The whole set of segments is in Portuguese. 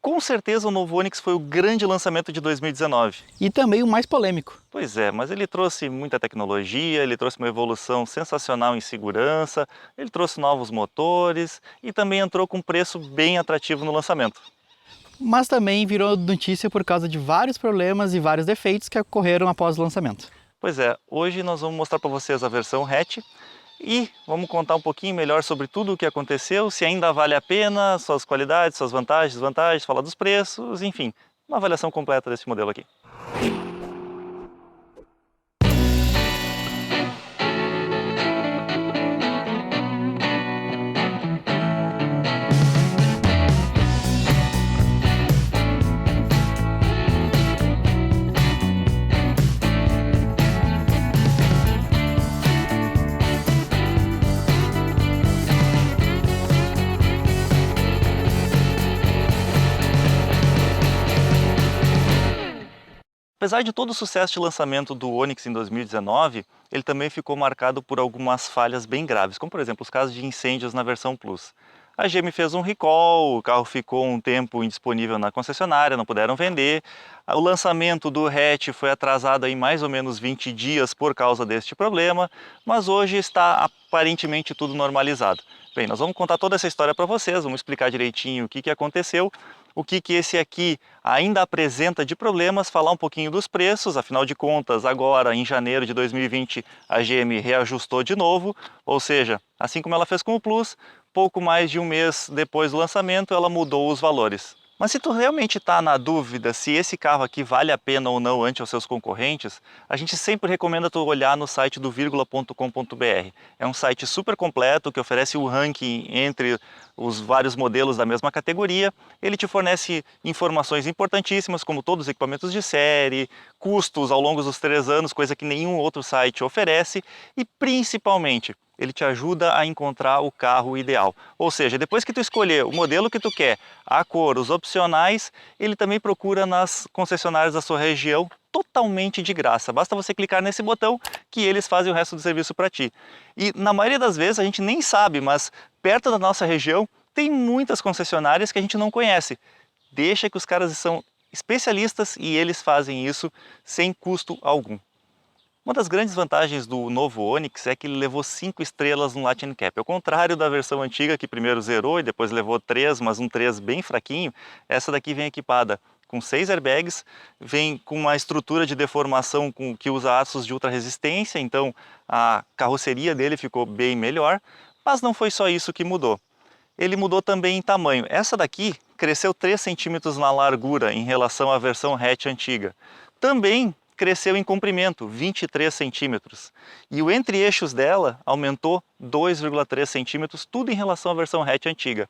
Com certeza o novo Onix foi o grande lançamento de 2019. E também o mais polêmico. Pois é, mas ele trouxe muita tecnologia, ele trouxe uma evolução sensacional em segurança, ele trouxe novos motores e também entrou com um preço bem atrativo no lançamento. Mas também virou notícia por causa de vários problemas e vários defeitos que ocorreram após o lançamento. Pois é, hoje nós vamos mostrar para vocês a versão hatch e vamos contar um pouquinho melhor sobre tudo o que aconteceu, se ainda vale a pena, suas qualidades, suas vantagens, desvantagens, falar dos preços, enfim, uma avaliação completa desse modelo aqui. Apesar de todo o sucesso de lançamento do Onix em 2019, ele também ficou marcado por algumas falhas bem graves, como por exemplo os casos de incêndios na versão Plus. A GM fez um recall, o carro ficou um tempo indisponível na concessionária, não puderam vender. O lançamento do hatch foi atrasado em mais ou menos 20 dias por causa deste problema, mas hoje está aparentemente tudo normalizado. Bem, nós vamos contar toda essa história para vocês, vamos explicar direitinho o que aconteceu, o que esse aqui ainda apresenta de problemas, falar um pouquinho dos preços, afinal de contas, agora em janeiro de 2020 a GM reajustou de novo, ou seja, assim como ela fez com o Plus, pouco mais de um mês depois do lançamento ela mudou os valores. Mas se tu realmente está na dúvida se esse carro aqui vale a pena ou não ante os seus concorrentes, a gente sempre recomenda tu olhar no site do Virgula.com.br. É um site super completo que oferece o ranking entre os vários modelos da mesma categoria. Ele te fornece informações importantíssimas como todos os equipamentos de série, custos ao longo dos 3 anos, coisa que nenhum outro site oferece e principalmente ele te ajuda a encontrar o carro ideal. Ou seja, depois que tu escolher o modelo que tu quer, a cor, os opcionais, ele também procura nas concessionárias da sua região totalmente de graça. Basta você clicar nesse botão que eles fazem o resto do serviço para ti. E na maioria das vezes a gente nem sabe, mas perto da nossa região tem muitas concessionárias que a gente não conhece. Deixa que os caras são especialistas e eles fazem isso sem custo algum. Uma das grandes vantagens do novo Onix é que ele levou 5 estrelas no Latin Cap. Ao contrário da versão antiga, que primeiro zerou e depois levou 3, mas um 3 bem fraquinho, essa daqui vem equipada com 6 airbags, vem com uma estrutura de deformação que usa aços de ultra resistência, então a carroceria dele ficou bem melhor, mas não foi só isso que mudou. Ele mudou também em tamanho. Essa daqui cresceu 3 centímetros na largura em relação à versão hatch antiga. Também cresceu em comprimento, 23 centímetros. E o entre-eixos dela aumentou 2,3 centímetros, tudo em relação à versão hatch antiga.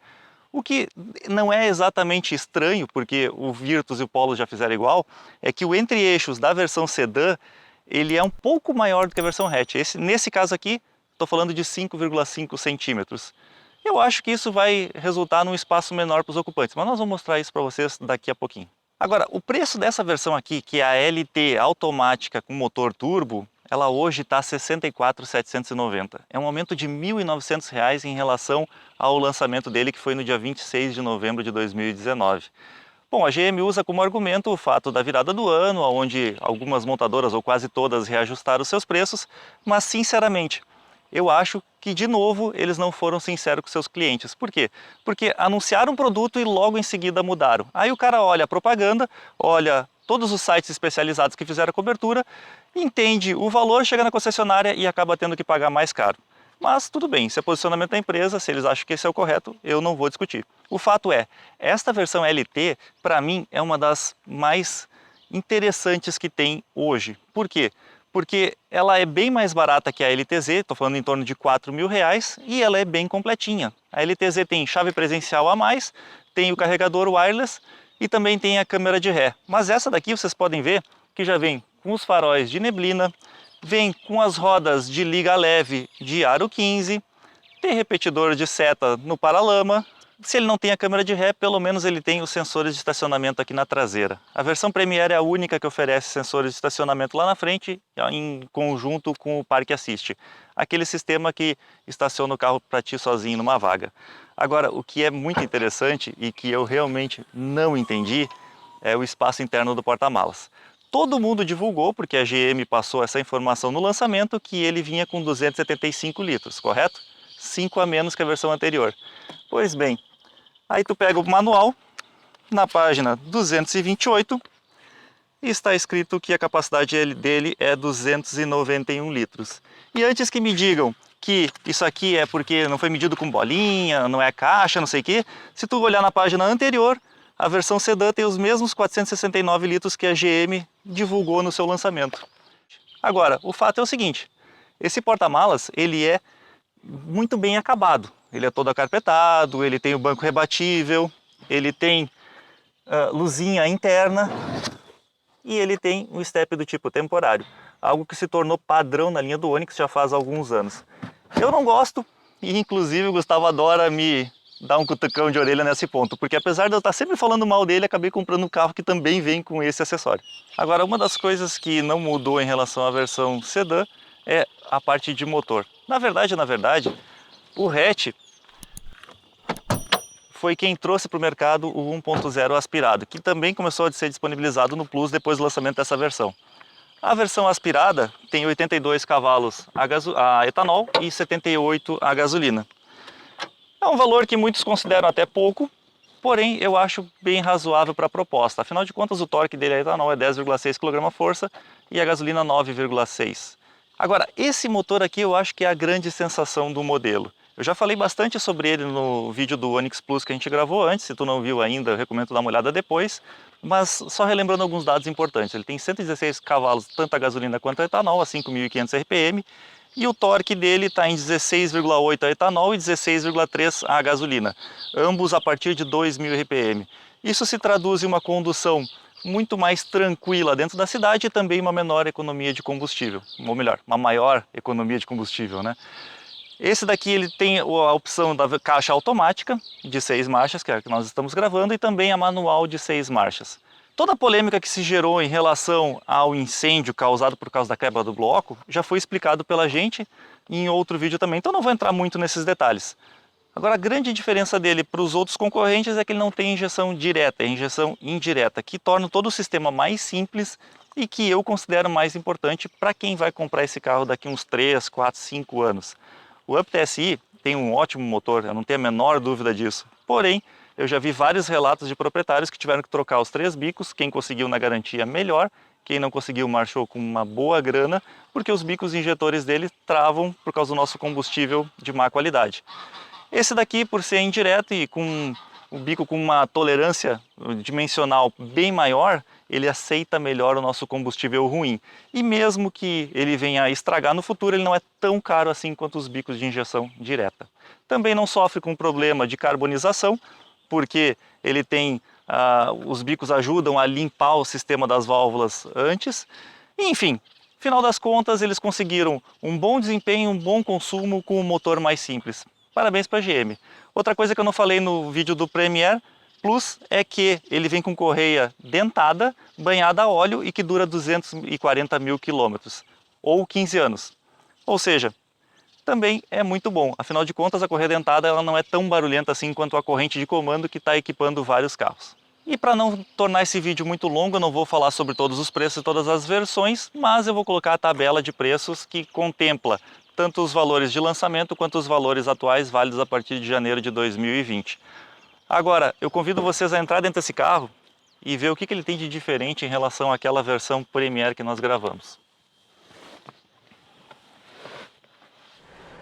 O que não é exatamente estranho, porque o Virtus e o Polo já fizeram igual, é que o entre-eixos da versão sedã, ele é um pouco maior do que a versão hatch. Nesse caso aqui, estou falando de 5,5 centímetros. Eu acho que isso vai resultar num espaço menor para os ocupantes, mas nós vamos mostrar isso para vocês daqui a pouquinho. Agora, o preço dessa versão aqui, que é a LT automática com motor turbo, ela hoje está R$ 64.790. É um aumento de R$ 1.900 em relação ao lançamento dele, que foi no dia 26 de novembro de 2019. Bom, a GM usa como argumento o fato da virada do ano, onde algumas montadoras, ou quase todas, reajustaram seus preços, mas sinceramente, eu acho que, de novo, eles não foram sinceros com seus clientes. Por quê? Porque anunciaram um produto e logo em seguida mudaram. Aí o cara olha a propaganda, olha todos os sites especializados que fizeram a cobertura, entende o valor, chega na concessionária e acaba tendo que pagar mais caro. Mas tudo bem, se é posicionamento da empresa, se eles acham que esse é o correto, eu não vou discutir. O fato é, esta versão LT, para mim, é uma das mais interessantes que tem hoje. Por quê? Porque ela é bem mais barata que a LTZ, estou falando em torno de R$ 4.000, e ela é bem completinha. A LTZ tem chave presencial a mais, tem o carregador wireless e também tem a câmera de ré. Mas essa daqui vocês podem ver que já vem com os faróis de neblina, vem com as rodas de liga leve de aro 15, tem repetidor de seta no paralama, Se ele não tem a câmera de ré, pelo menos ele tem os sensores de estacionamento aqui na traseira. A versão Premier é a única que oferece sensores de estacionamento lá na frente, em conjunto com o Park Assist, aquele sistema que estaciona o carro para ti sozinho numa vaga. Agora, o que é muito interessante e que eu realmente não entendi é o espaço interno do porta-malas. Todo mundo divulgou, porque a GM passou essa informação no lançamento, que ele vinha com 275 litros, correto? 5 a menos que a versão anterior. Pois bem, aí tu pega o manual, na página 228, e está escrito que a capacidade dele é 291 litros. E antes que me digam que isso aqui é porque não foi medido com bolinha, não é caixa, não sei o quê, se tu olhar na página anterior, a versão sedã tem os mesmos 469 litros que a GM divulgou no seu lançamento. Agora, o fato é o seguinte, esse porta-malas, ele é muito bem acabado. Ele é todo acarpetado, ele tem o banco rebatível, ele tem luzinha interna e ele tem um step do tipo temporário. Algo que se tornou padrão na linha do Onix já faz alguns anos. Eu não gosto e inclusive o Gustavo adora me dar um cutucão de orelha nesse ponto, porque apesar de eu estar sempre falando mal dele, acabei comprando um carro que também vem com esse acessório. Agora, uma das coisas que não mudou em relação à versão sedã é a parte de motor. Na verdade, o hatch foi quem trouxe para o mercado o 1.0 aspirado, que também começou a ser disponibilizado no Plus depois do lançamento dessa versão. A versão aspirada tem 82 cavalos a etanol e 78 a gasolina. É um valor que muitos consideram até pouco, porém eu acho bem razoável para a proposta. Afinal de contas, o torque dele a etanol é 10,6 kgf e a gasolina 9,6. Agora, esse motor aqui eu acho que é a grande sensação do modelo. Eu já falei bastante sobre ele no vídeo do Onix Plus que a gente gravou antes, se tu não viu ainda, eu recomendo dar uma olhada depois. Mas só relembrando alguns dados importantes, ele tem 116 cavalos, tanto a gasolina quanto a etanol, a 5.500 RPM, e o torque dele está em 16,8 a etanol e 16,3 a gasolina, ambos a partir de 2.000 RPM. Isso se traduz em uma condução muito mais tranquila dentro da cidade e também uma menor economia de combustível, ou melhor, uma maior economia de combustível, né? Esse daqui ele tem a opção da caixa automática de 6 marchas, que é a que nós estamos gravando, e também a manual de 6 marchas. Toda a polêmica que se gerou em relação ao incêndio causado por causa da quebra do bloco já foi explicado pela gente em outro vídeo também, então não vou entrar muito nesses detalhes. Agora, a grande diferença dele para os outros concorrentes é que ele não tem injeção direta, é injeção indireta, que torna todo o sistema mais simples e que eu considero mais importante para quem vai comprar esse carro daqui uns 3, 4, 5 anos. O Up TSI tem um ótimo motor, eu não tenho a menor dúvida disso, porém, eu já vi vários relatos de proprietários que tiveram que trocar os 3 bicos, quem conseguiu na garantia melhor, quem não conseguiu marchou com uma boa grana, porque os bicos injetores dele travam por causa do nosso combustível de má qualidade. Esse daqui, por ser indireto e com o bico com uma tolerância dimensional bem maior, ele aceita melhor o nosso combustível ruim. E mesmo que ele venha a estragar no futuro, ele não é tão caro assim quanto os bicos de injeção direta. Também não sofre com problema de carbonização, porque ele tem, os bicos ajudam a limpar o sistema das válvulas antes. Enfim, final das contas, eles conseguiram um bom desempenho, um bom consumo com um motor mais simples. Parabéns para a GM. Outra coisa que eu não falei no vídeo do Premier Plus é que ele vem com correia dentada, banhada a óleo e que dura 240 mil quilômetros, ou 15 anos. Ou seja, também é muito bom. Afinal de contas, a correia dentada ela não é tão barulhenta assim quanto a corrente de comando que está equipando vários carros. E para não tornar esse vídeo muito longo, eu não vou falar sobre todos os preços e todas as versões, mas eu vou colocar a tabela de preços que contempla tanto os valores de lançamento quanto os valores atuais válidos a partir de janeiro de 2020. Agora, eu convido vocês a entrar dentro desse carro e ver o que ele tem de diferente em relação àquela versão Premier que nós gravamos.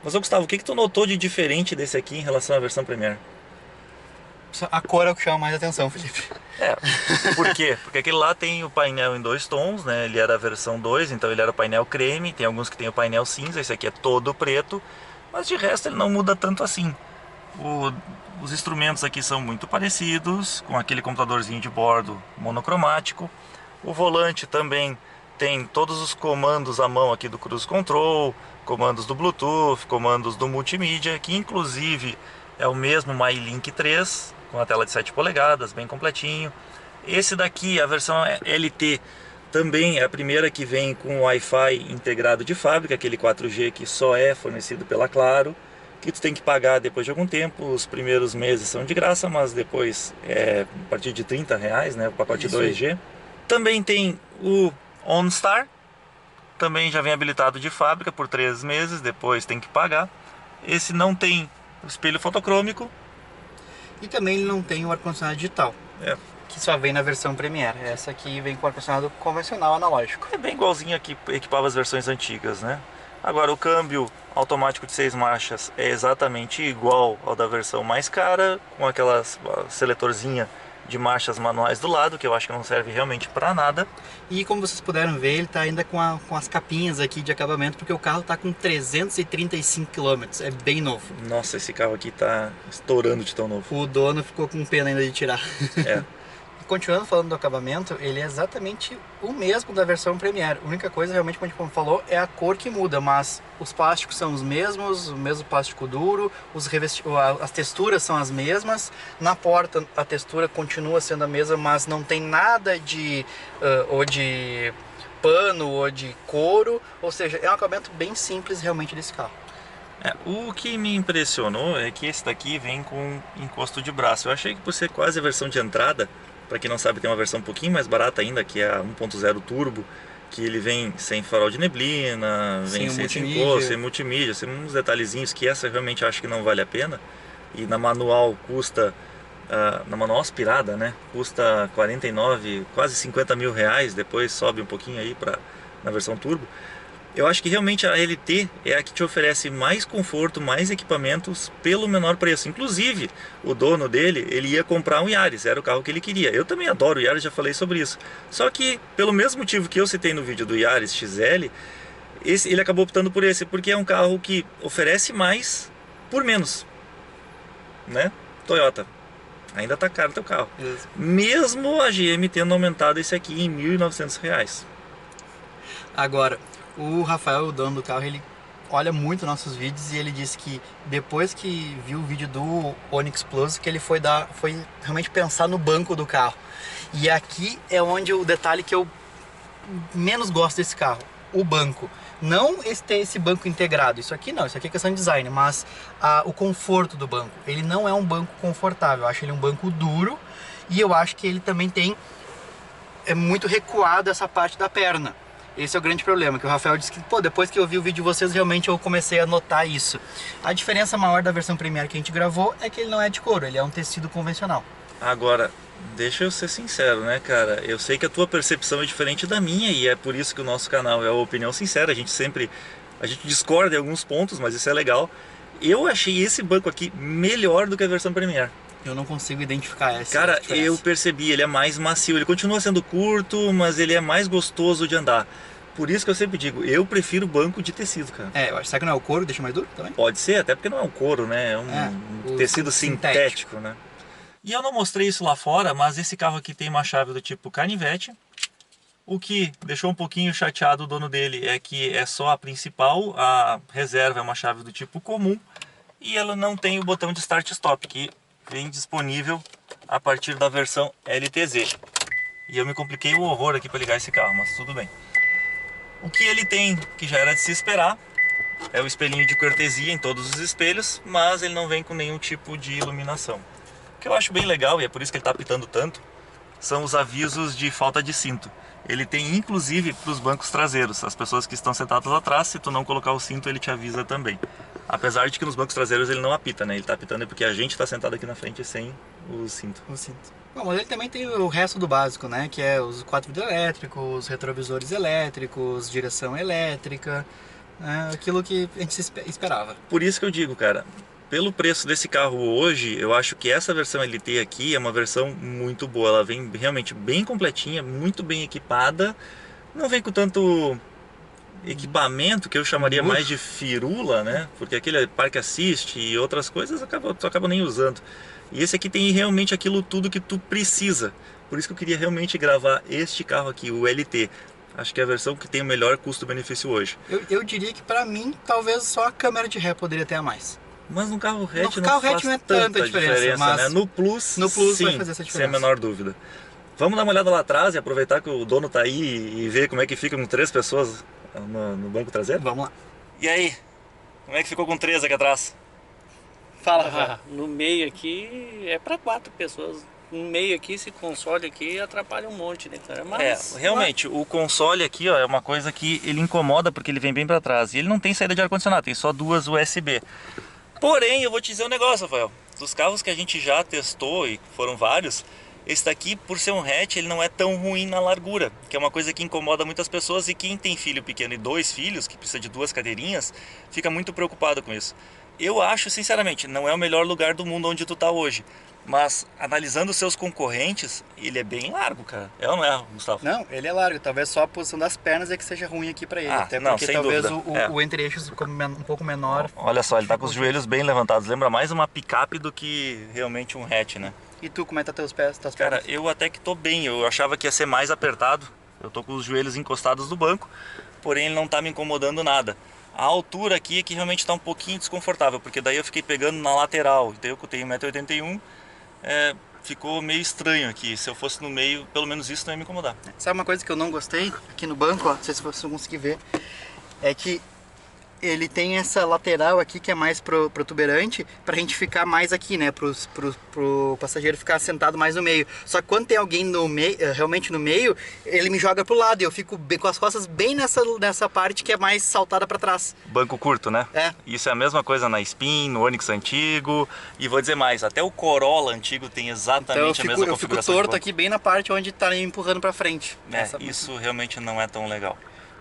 Mas, Gustavo, o que tu notou de diferente desse aqui em relação à versão Premier? A cor é o que chama mais atenção, Felipe. Por quê? Porque aquele lá tem o painel em 2 tons, né? Ele era a versão 2, então ele era o painel creme. Tem alguns que tem o painel cinza, esse aqui é todo preto. Mas de resto ele não muda tanto assim. Os instrumentos aqui são muito parecidos, com aquele computadorzinho de bordo monocromático. O volante também tem todos os comandos à mão aqui do Cruise Control, comandos do Bluetooth, comandos do multimídia, que inclusive É o mesmo MyLink 3, com a tela de 7 polegadas, bem completinho. Esse daqui, a versão LT, também é a primeira que vem com Wi-Fi integrado de fábrica, aquele 4G que só é fornecido pela Claro, que tu tem que pagar depois de algum tempo. Os primeiros meses são de graça, mas depois é a partir de R$ 30, né, o pacote 2G. Também tem o OnStar, também já vem habilitado de fábrica por 3 meses, depois tem que pagar. Esse não tem espelho fotocrômico. E também ele não tem o ar-condicionado digital, que só vem na versão Premier. Essa aqui vem com ar-condicionado convencional analógico. É bem igualzinho a que equipava as versões antigas, né? Agora, o câmbio automático de 6 marchas é exatamente igual ao da versão mais cara, com aquelas seletorzinha de marchas manuais do lado, que eu acho que não serve realmente para nada. E como vocês puderam ver, ele está ainda com as capinhas aqui de acabamento, porque o carro está com 335 km, é bem novo. Nossa, esse carro aqui tá estourando de tão novo. O dono ficou com pena ainda de tirar. É. Continuando falando do acabamento, ele é exatamente o mesmo da versão Premier. A única coisa, realmente, como a gente falou, é a cor que muda, mas os plásticos são os mesmos, o mesmo plástico duro, as texturas são as mesmas. Na porta, a textura continua sendo a mesma, mas não tem nada de ou de pano ou de couro, ou seja, é um acabamento bem simples realmente desse carro. O que me impressionou é que esse daqui vem com encosto de braço. Eu achei que por ser quase a versão de entrada, para quem não sabe, tem uma versão um pouquinho mais barata ainda, que é a 1.0 Turbo, que ele vem sem farol de neblina, vem sem encosto, sem multimídia, sem uns detalhezinhos que essa eu realmente acho que não vale a pena. E na manual custa, na manual aspirada, né, custa 49, quase 50 mil reais, depois sobe um pouquinho aí na versão Turbo. Eu acho que realmente a LT é a que te oferece mais conforto, mais equipamentos pelo menor preço. Inclusive, o dono dele, ele ia comprar um Yaris, era o carro que ele queria. Eu também adoro o Yaris, já falei sobre isso. Só que, pelo mesmo motivo que eu citei no vídeo do Yaris XL, ele acabou optando por esse, porque é um carro que oferece mais por menos, né? Toyota, ainda tá caro o teu carro. Isso. Mesmo a GM tendo aumentado esse aqui em R$ 1.900. Agora, o Rafael, o dono do carro, ele olha muito nossos vídeos e ele disse que depois que viu o vídeo do Onix Plus, que ele foi realmente pensar no banco do carro. E aqui é onde o detalhe que eu menos gosto desse carro, o banco. Não ter esse banco integrado, isso aqui não, isso aqui é questão de design, mas o conforto do banco. Ele não é um banco confortável, eu acho ele um banco duro e eu acho que ele também é muito recuado essa parte da perna. Esse é o grande problema, que o Rafael disse que, depois que eu vi o vídeo de vocês, realmente eu comecei a notar isso. A diferença maior da versão Premier que a gente gravou é que ele não é de couro, ele é um tecido convencional. Agora, deixa eu ser sincero, né, cara? Eu sei que a tua percepção é diferente da minha e é por isso que o nosso canal é a opinião sincera. A gente discorda em alguns pontos, mas isso é legal. Eu achei esse banco aqui melhor do que a versão Premier. Eu não consigo identificar essa Cara, diferença. eu percebi, ele é mais macio, ele continua sendo curto, mas ele é mais gostoso de andar. Por isso que eu sempre digo, eu prefiro banco de tecido, cara. Eu acho. Será que não é o couro, deixa mais duro também? Pode ser, até porque não é um couro, né? É um tecido sintético, né? E eu não mostrei isso lá fora, mas esse carro aqui tem uma chave do tipo canivete. O que deixou um pouquinho chateado o dono dele é que é só a principal, a reserva é uma chave do tipo comum. E ela não tem o botão de Start Stop, que vem disponível a partir da versão LTZ. E eu me compliquei o horror aqui para ligar esse carro, mas tudo bem. O que ele tem, que já era de se esperar, é o espelhinho de cortesia em todos os espelhos, mas ele não vem com nenhum tipo de iluminação. O que eu acho bem legal, e é por isso que ele está apitando tanto, são os avisos de falta de cinto. Ele tem inclusive para os bancos traseiros, as pessoas que estão sentadas atrás, se tu não colocar o cinto ele te avisa também. Apesar de que nos bancos traseiros ele não apita, né? Ele está apitando porque a gente está sentado aqui na frente sem o cinto. Bom, mas ele também tem o resto do básico, né? Que é os 4 vidros elétricos, retrovisores elétricos, direção elétrica, né? Aquilo que a gente esperava. Por isso que eu digo, cara, pelo preço desse carro hoje, eu acho que essa versão LT aqui é uma versão muito boa. Ela vem realmente bem completinha, muito bem equipada, não vem com tanto equipamento que eu chamaria mais de firula, né? Porque aquele Park Assist e outras coisas tu acaba nem usando. E esse aqui tem realmente aquilo tudo que tu precisa. Por isso que eu queria realmente gravar este carro aqui, o LT. Acho que é a versão que tem o melhor custo-benefício hoje. Eu diria que pra mim, talvez só a câmera de ré poderia ter a mais. Mas no carro hatch No não carro faz hatch não é tanta tanta diferença, mas né? No Plus vai sim, fazer essa sem a diferença. menor dúvida. Vamos dar uma olhada lá atrás e aproveitar que o dono tá aí e ver como é que fica com 3 pessoas no banco traseiro? Vamos lá. E aí, como é que ficou com 3 aqui atrás? Fala, Rafa. No meio aqui é para 4 pessoas. No meio aqui, esse console aqui atrapalha um monte, né, cara? Mas, realmente, o console aqui, ó, é uma coisa que ele incomoda porque ele vem bem pra trás. E ele não tem saída de ar-condicionado, tem só 2 USB. Porém, eu vou te dizer um negócio, Rafael. Dos carros que a gente já testou, e foram vários, esse daqui, por ser um hatch, ele não é tão ruim na largura, que é uma coisa que incomoda muitas pessoas, e quem tem filho pequeno e 2 filhos, que precisa de 2 cadeirinhas, fica muito preocupado com isso. Eu acho, sinceramente, não é o melhor lugar do mundo onde tu tá hoje. Mas, analisando os seus concorrentes, ele é bem largo, cara. É ou não é, Gustavo? Não, ele é largo. Talvez só a posição das pernas é que seja ruim aqui pra ele. Ah, até não, porque sem talvez dúvida. o entre-eixos ficou um pouco menor. Olha só, ele tá com os joelhos bem levantados. Lembra mais uma picape do que realmente um hatch, né? E tu, como é que tá teus pés, tuas Cara, pernas? eu até que tô bem. Eu achava que ia ser mais apertado. Eu tô com os joelhos encostados no banco, porém ele não tá me incomodando nada. A altura aqui é que realmente tá um pouquinho desconfortável, porque daí eu fiquei pegando na lateral. Então eu que tenho 1,81 m, ficou meio estranho aqui. Se eu fosse no meio, pelo menos isso não ia me incomodar. Sabe uma coisa que eu não gostei aqui no banco, ó, não sei se vocês vão conseguir ver, é que ele tem essa lateral aqui que é mais protuberante pra gente ficar mais aqui, né, pro passageiro ficar sentado mais no meio. Só que quando tem alguém no meio, realmente no meio, ele me joga pro lado e eu fico bem, com as costas bem nessa parte que é mais saltada pra trás. Banco curto, né? É. Isso é a mesma coisa na Spin, no Onix antigo, e vou dizer mais, até o Corolla antigo tem exatamente a mesma eu fico configuração de torto banco. aqui bem na parte onde tá me empurrando pra frente. Isso realmente não é tão legal.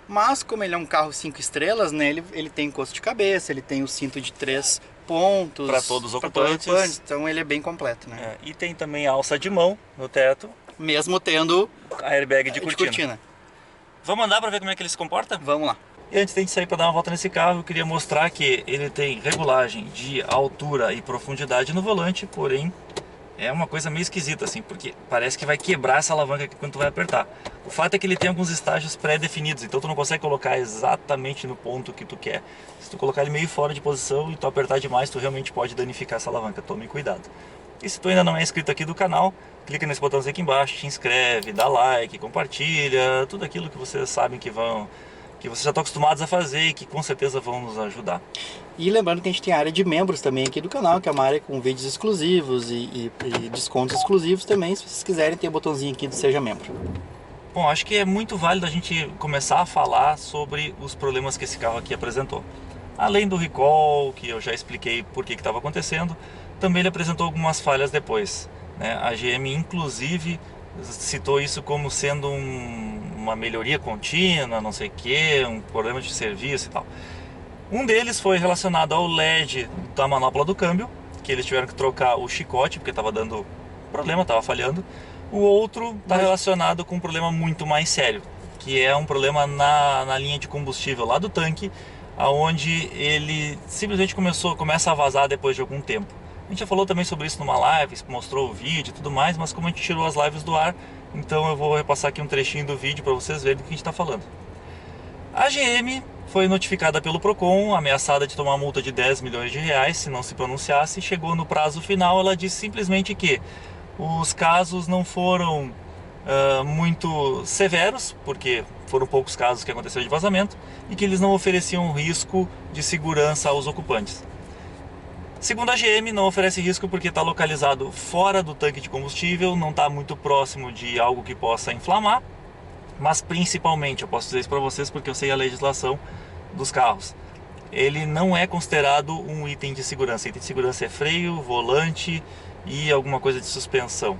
Mas como ele é um carro 5 estrelas, né, ele tem encosto de cabeça, ele tem o cinto de 3 pontos Para todos os ocupantes. Então ele é bem completo, né? E tem também a alça de mão no teto, Mesmo tendo a airbag de cortina. cortina. Vamos andar para ver como é que ele se comporta? Vamos lá. E antes de a gente sair para dar uma volta nesse carro, eu queria mostrar que ele tem regulagem de altura e profundidade no volante, porém é uma coisa meio esquisita assim, porque parece que vai quebrar essa alavanca aqui quando tu vai apertar. O fato é que ele tem alguns estágios pré-definidos, então tu não consegue colocar exatamente no ponto que tu quer. Se tu colocar ele meio fora de posição e tu apertar demais, tu realmente pode danificar essa alavanca, tome cuidado. E se tu ainda não é inscrito aqui do canal, clica nesse botãozinho aqui embaixo, te inscreve, dá like, compartilha, tudo aquilo que vocês sabem que vocês já estão acostumados a fazer e que com certeza vão nos ajudar. E lembrando que a gente tem a área de membros também aqui do canal, que é uma área com vídeos exclusivos e descontos exclusivos também. Se vocês quiserem, tem o botãozinho aqui do Seja Membro. Bom, acho que é muito válido a gente começar a falar sobre os problemas que esse carro aqui apresentou. Além do recall, que eu já expliquei por que estava acontecendo, também ele apresentou algumas falhas depois, né? A GM inclusive citou isso como sendo uma melhoria contínua, não sei o que, um problema de serviço e tal. Um deles foi relacionado ao LED da manopla do câmbio, que eles tiveram que trocar o chicote porque estava dando problema, estava falhando. O outro está relacionado com um problema muito mais sério, que é um problema na linha de combustível lá do tanque, onde ele simplesmente começa a vazar depois de algum tempo. A gente já falou também sobre isso numa live, mostrou o vídeo e tudo mais, mas como a gente tirou as lives do ar, então eu vou repassar aqui um trechinho do vídeo para vocês verem do que a gente está falando. A GM foi notificada pelo Procon, ameaçada de tomar multa de 10 milhões de reais se não se pronunciasse. Chegou no prazo final, ela disse simplesmente que os casos não foram muito severos, porque foram poucos casos que aconteceram de vazamento, e que eles não ofereciam risco de segurança aos ocupantes. Segundo a GM, não oferece risco porque está localizado fora do tanque de combustível, não está muito próximo de algo que possa inflamar, mas principalmente, eu posso dizer isso para vocês porque eu sei a legislação dos carros, ele não é considerado um item de segurança. Item de segurança é freio, volante e alguma coisa de suspensão.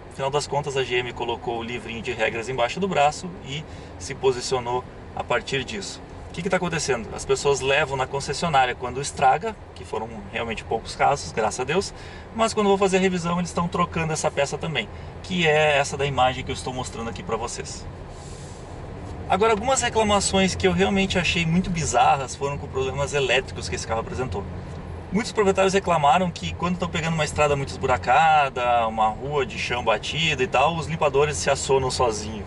No final das contas, a GM colocou o livrinho de regras embaixo do braço e se posicionou a partir disso. O que está acontecendo? As pessoas levam na concessionária quando estraga, que foram realmente poucos casos, graças a Deus, mas quando vou fazer a revisão eles estão trocando essa peça também, que é essa da imagem que eu estou mostrando aqui para vocês. Agora, algumas reclamações que eu realmente achei muito bizarras foram com problemas elétricos que esse carro apresentou. Muitos proprietários reclamaram que quando estão pegando uma estrada muito esburacada, uma rua de chão batida e tal, os limpadores se acionam sozinhos.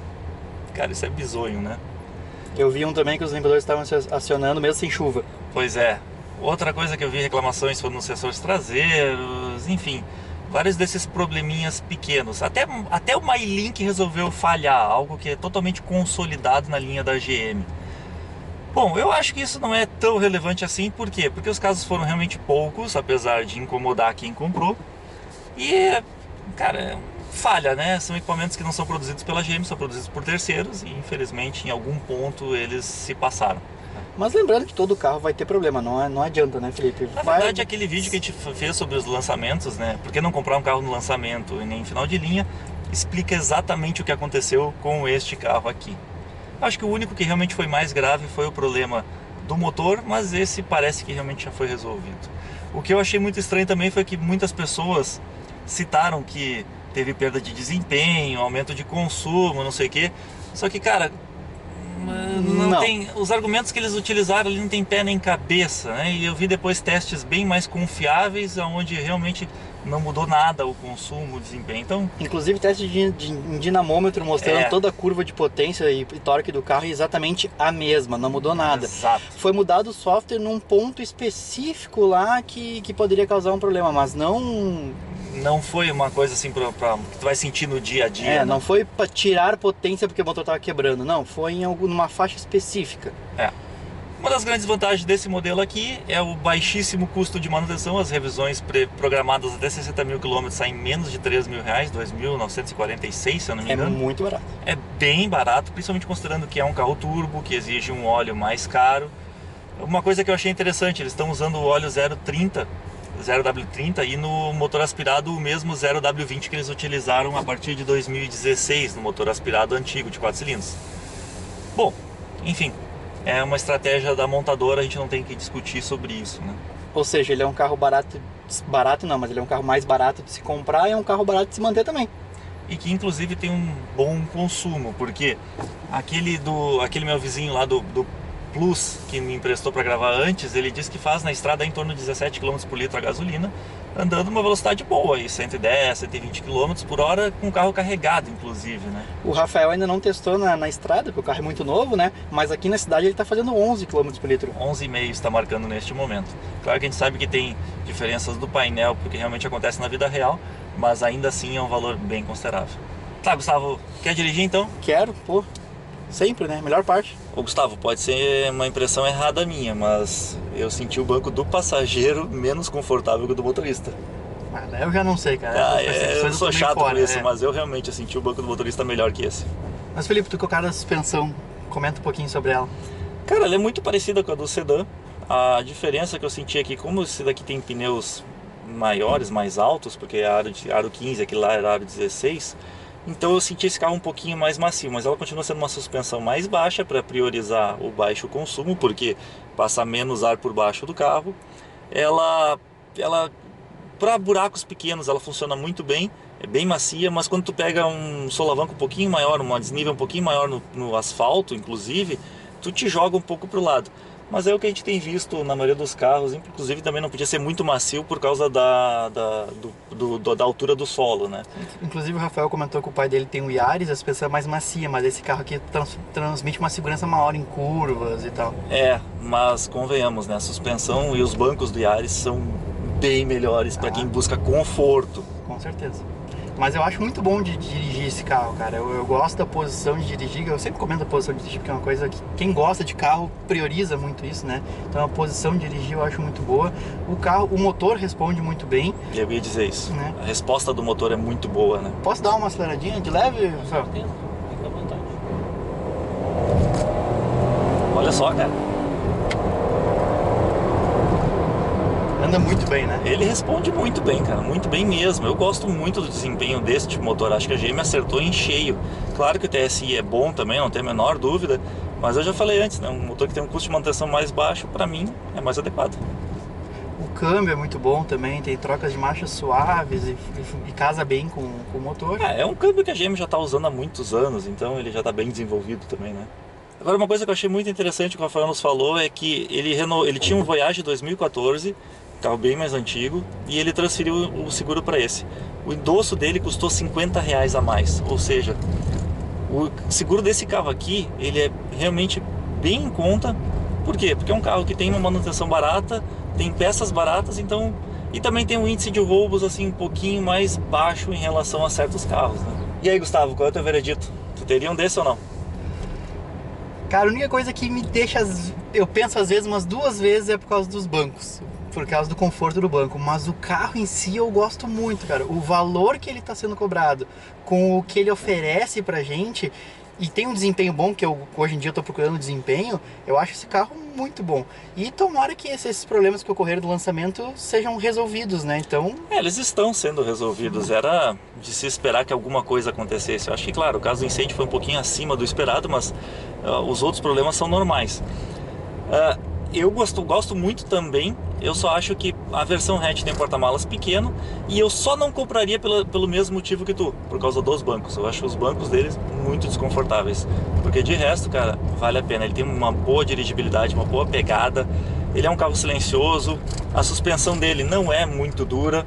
Cara, isso é bizonho, né? Eu vi um também que os limpadores estavam se acionando mesmo sem chuva. Pois é, Outra coisa que eu vi reclamações foram nos sensores traseiros, enfim, vários desses probleminhas pequenos. Até o MyLink resolveu falhar, algo que é totalmente consolidado na linha da GM. Bom, eu acho que isso não é tão relevante assim, por quê? Porque os casos foram realmente poucos, apesar de incomodar quem comprou. E, cara, falha, né? São equipamentos que não são produzidos pela GM, são produzidos por terceiros e, infelizmente, em algum ponto eles se passaram. Mas lembrando que todo carro vai ter problema, não adianta, né, Felipe? Na verdade, aquele vídeo que a gente fez sobre os lançamentos, né? Por que não comprar um carro no lançamento e nem em final de linha, explica exatamente o que aconteceu com este carro aqui. Acho que o único que realmente foi mais grave foi o problema do motor, mas esse parece que realmente já foi resolvido. O que eu achei muito estranho também foi que muitas pessoas citaram que teve perda de desempenho, aumento de consumo, não sei o quê. Só que, cara, não tem, os argumentos que eles utilizaram ali não tem pé nem cabeça, né? E eu vi depois testes bem mais confiáveis, onde realmente não mudou nada o consumo, o desempenho. Então, inclusive teste de dinamômetro mostrando toda a curva de potência e torque do carro é exatamente a mesma, não mudou nada. Exato. Foi mudado o software num ponto específico lá que poderia causar um problema, mas não foi uma coisa assim que tu vai sentir no dia a dia. né? Não foi para tirar potência porque o motor estava quebrando, não, foi numa faixa específica. Uma das grandes vantagens desse modelo aqui é o baixíssimo custo de manutenção. As revisões programadas até 60 mil km saem em menos de 3 mil reais, 2.946, se eu não me engano. É muito barato. É bem barato, principalmente considerando que é um carro turbo, que exige um óleo mais caro. Uma coisa que eu achei interessante, eles estão usando o óleo 0W30 e no motor aspirado o mesmo 0W20 que eles utilizaram a partir de 2016 no motor aspirado antigo de 4 cilindros. Bom, enfim, é uma estratégia da montadora, a gente não tem que discutir sobre isso, né? Ou seja, ele é um carro barato não, mas ele é um carro mais barato de se comprar e é um carro barato de se manter também. E que inclusive tem um bom consumo, porque aquele meu vizinho lá do Plus, que me emprestou para gravar antes, ele disse que faz na estrada em torno de 17 km por litro a gasolina, andando uma velocidade boa, aí 110, 120 km por hora, com o carro carregado, inclusive, né? O Rafael ainda não testou na estrada, porque o carro é muito novo, né? Mas aqui na cidade ele está fazendo 11 km por litro. 11,5 está marcando neste momento. Claro que a gente sabe que tem diferenças do painel, porque realmente acontece na vida real, mas ainda assim é um valor bem considerável. Tá, Gustavo, quer dirigir então? Quero, pô. Sempre, né? Melhor parte. Ô Gustavo, pode ser uma impressão errada minha, mas eu senti o banco do passageiro menos confortável que o do motorista. Eu já não sei, cara. Eu sou chato com isso, mas eu realmente senti o banco do motorista melhor que esse. Mas Felipe, tu com o cara da suspensão, comenta um pouquinho sobre ela. Cara, ela é muito parecida com a do sedã. A diferença que eu senti aqui, como esse daqui tem pneus maiores, mais altos, porque é aro 15, aquele lá era aro 16, então eu senti esse carro um pouquinho mais macio, mas ela continua sendo uma suspensão mais baixa para priorizar o baixo consumo, porque passa menos ar por baixo do carro. Ela para buracos pequenos ela funciona muito bem, é bem macia, mas quando tu pega um solavanco um pouquinho maior, um desnível um pouquinho maior no asfalto, inclusive, tu te joga um pouco para o lado. Mas é o que a gente tem visto na maioria dos carros, inclusive também não podia ser muito macio por causa da altura do solo, né? Inclusive o Rafael comentou que o pai dele tem um Yaris, a suspensão é mais macia, mas esse carro aqui transmite uma segurança maior em curvas e tal. Mas convenhamos, né? A suspensão e os bancos do Yaris são bem melhores para quem busca conforto. Com certeza. Mas eu acho muito bom de dirigir esse carro, cara. Eu gosto da posição de dirigir. Eu sempre comento a posição de dirigir, porque é uma coisa que quem gosta de carro prioriza muito isso, né? Então a posição de dirigir eu acho muito boa. O motor responde muito bem. Eu ia dizer isso, né? A resposta do motor é muito boa, né? Posso dar uma aceleradinha de leve, Rafael? Fica à vontade. Olha só, cara. Anda muito bem, né? Ele responde muito bem, cara, muito bem mesmo. Eu gosto muito do desempenho deste motor, acho que a GM acertou em cheio. Claro que o TSI é bom também, não tem a menor dúvida, mas eu já falei antes, né? Um motor que tem um custo de manutenção mais baixo, para mim, é mais adequado. O câmbio é muito bom também, tem trocas de marchas suaves e casa bem com o motor. É um câmbio que a GM já está usando há muitos anos, então ele já está bem desenvolvido também, né? Agora, uma coisa que eu achei muito interessante que o Rafael nos falou é que ele tinha um Voyage 2014, carro bem mais antigo, e ele transferiu o seguro para esse. O endosso dele custou R$50 a mais, ou seja, o seguro desse carro aqui, ele é realmente bem em conta. Por quê? Porque é um carro que tem uma manutenção barata, tem peças baratas, então... E também tem um índice de roubos assim um pouquinho mais baixo em relação a certos carros, né? E aí, Gustavo, qual é o teu veredito? Tu teria um desse ou não? Cara, a única coisa que me deixa... Eu penso às vezes umas 2 vezes é por causa dos bancos. Por causa do conforto do banco. Mas o carro em si eu gosto muito, cara. O valor que ele está sendo cobrado com o que ele oferece pra gente... E tem um desempenho bom, que hoje em dia eu tô procurando desempenho. Eu acho esse carro muito bom. E tomara que esses problemas que ocorreram do lançamento sejam resolvidos, né? Então... eles estão sendo resolvidos. Era de se esperar que alguma coisa acontecesse. Eu acho que, claro, o caso do incêndio foi um pouquinho acima do esperado, mas os outros problemas são normais. Eu gosto muito também. Eu só acho que a versão hatch tem porta-malas pequeno e eu só não compraria pelo mesmo motivo que tu, por causa dos bancos. Eu acho os bancos deles muito desconfortáveis, porque de resto, cara, vale a pena. Ele tem uma boa dirigibilidade, uma boa pegada, ele é um carro silencioso, a suspensão dele não é muito dura.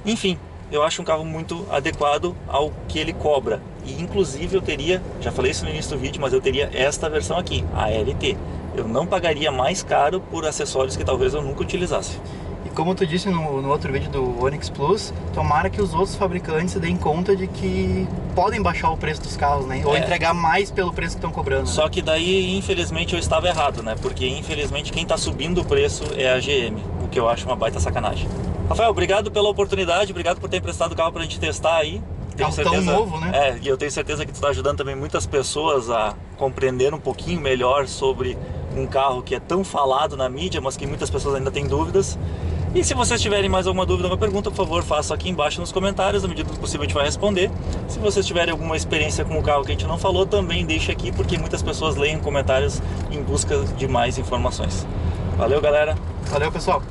Enfim, eu acho um carro muito adequado ao que ele cobra. E inclusive eu teria, já falei isso no início do vídeo, mas eu teria esta versão aqui, a LT. Eu não pagaria mais caro por acessórios que talvez eu nunca utilizasse. E como tu disse no outro vídeo do Onix Plus, tomara que os outros fabricantes se deem conta de que podem baixar o preço dos carros, né? Ou entregar mais pelo preço que estão cobrando. Só que daí, infelizmente, eu estava errado, né? Porque, infelizmente, quem está subindo o preço é a GM, o que eu acho uma baita sacanagem. Rafael, obrigado pela oportunidade, obrigado por ter emprestado o carro pra gente testar aí. Carro tão novo, né? E eu tenho certeza que tu está ajudando também muitas pessoas a compreender um pouquinho melhor sobre um carro que é tão falado na mídia, mas que muitas pessoas ainda têm dúvidas. E se vocês tiverem mais alguma dúvida, uma pergunta, por favor, faça aqui embaixo nos comentários, na medida do possível a gente vai responder. Se vocês tiverem alguma experiência com o carro que a gente não falou, também deixa aqui, porque muitas pessoas leem comentários em busca de mais informações. Valeu, galera! Valeu, pessoal!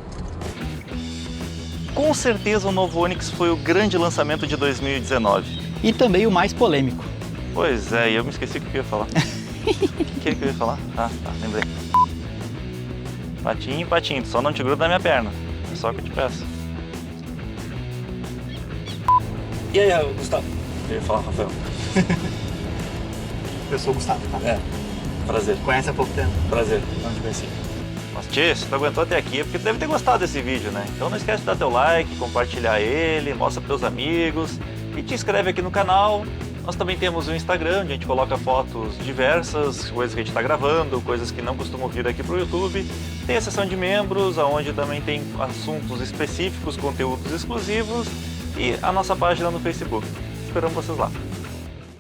Com certeza o novo Onix foi o grande lançamento de 2019. E também o mais polêmico. Pois é, e eu me esqueci o que eu ia falar. O que eu ia falar? Ah, tá, lembrei. Patinho, patinho, só não te gruda na minha perna. É só o que eu te peço. E aí, Gustavo? Eu ia falar, Rafael. Eu sou o Gustavo, tá? É, prazer. Conhece há pouco tempo? Prazer, não te conheci. Mas, tchê, se tu aguentou até aqui é porque tu deve ter gostado desse vídeo, né? Então não esquece de dar teu like, compartilhar ele, mostra pros teus amigos e te inscreve aqui no canal. Nós também temos o Instagram, onde a gente coloca fotos diversas, coisas que a gente está gravando, coisas que não costumam vir aqui pro YouTube. Tem a seção de membros, onde também tem assuntos específicos, conteúdos exclusivos e a nossa página no Facebook. Esperamos vocês lá.